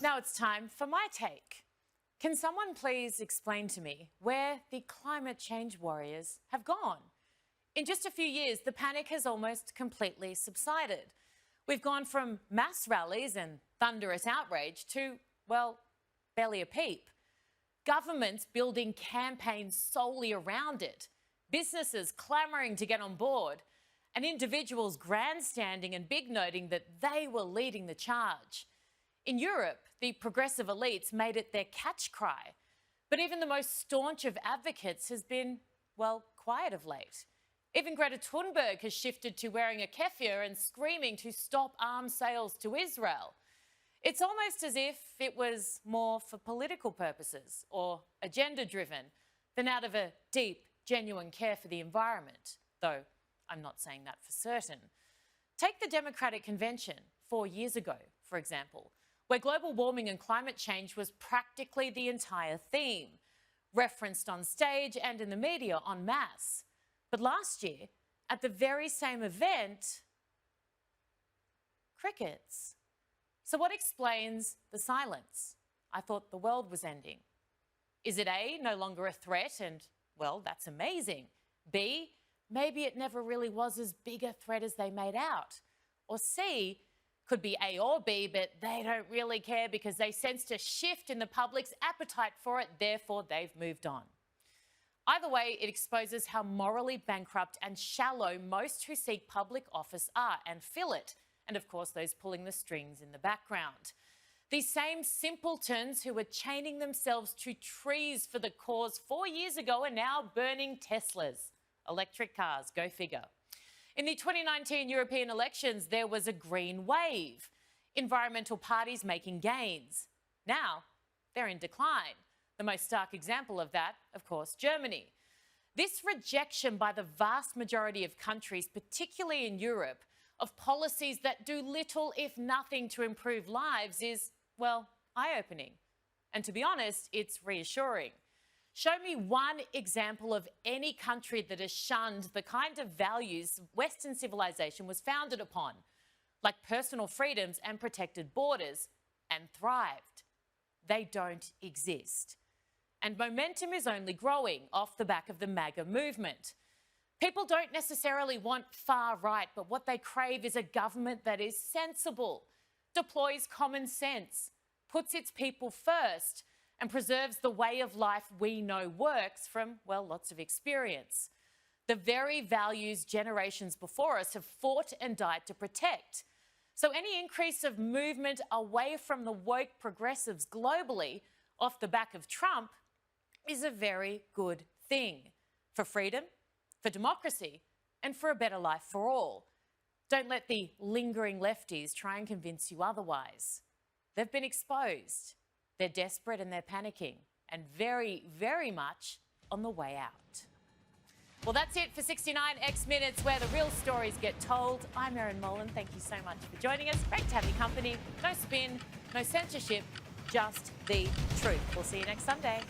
Now it's time for my take. Can someone please explain to me where the climate change warriors have gone? In just a few years, the panic has almost completely subsided. We've gone from mass rallies and thunderous outrage to, well, barely a peep. Governments building campaigns solely around it, businesses clamouring to get on board, and individuals grandstanding and big-noting that they were leading the charge. In Europe, the progressive elites made it their catch cry. But even the most staunch of advocates has been, well, quiet of late. Even Greta Thunberg has shifted to wearing a keffiyeh and screaming to stop arms sales to Israel. It's almost as if it was more for political purposes or agenda-driven than out of a deep, genuine care for the environment, though I'm not saying that for certain. Take the Democratic Convention 4 years ago, for example, where global warming and climate change was practically the entire theme, referenced on stage and in the media en masse. But last year, at the very same event, crickets. So what explains the silence? I thought the world was ending. Is it A, no longer a threat, and, well, that's amazing. B, maybe it never really was as big a threat as they made out. Or C, could be A or B, but they don't really care because they sensed a shift in the public's appetite for it, therefore they've moved on. Either way, it exposes how morally bankrupt and shallow most who seek public office are and fill it, and of course those pulling the strings in the background. These same simpletons who were chaining themselves to trees for the cause 4 years ago are now burning Teslas. Electric cars, go figure. In the 2019 European elections, there was a green wave. Environmental parties making gains. Now, they're in decline. The most stark example of that, of course, Germany. This rejection by the vast majority of countries, particularly in Europe, of policies that do little, if nothing, to improve lives is, well, eye-opening. And to be honest, it's reassuring. Show me one example of any country that has shunned the kind of values Western civilization was founded upon, like personal freedoms and protected borders, and thrived. They don't exist. And momentum is only growing off the back of the MAGA movement. People don't necessarily want far right, but what they crave is a government that is sensible, deploys common sense, puts its people first, and preserves the way of life we know works from, well, lots of experience. The very values generations before us have fought and died to protect. So any increase of movement away from the woke progressives globally off the back of Trump is a very good thing for freedom, for democracy, and for a better life for all. Don't let the lingering lefties try and convince you otherwise. They've been exposed. They're desperate and they're panicking, and very, very much on the way out. Well, that's it for 69X Minutes, where the real stories get told. I'm Erin Molan. Thank you so much for joining us. Great to have your company. No spin, no censorship, just the truth. We'll see you next Sunday.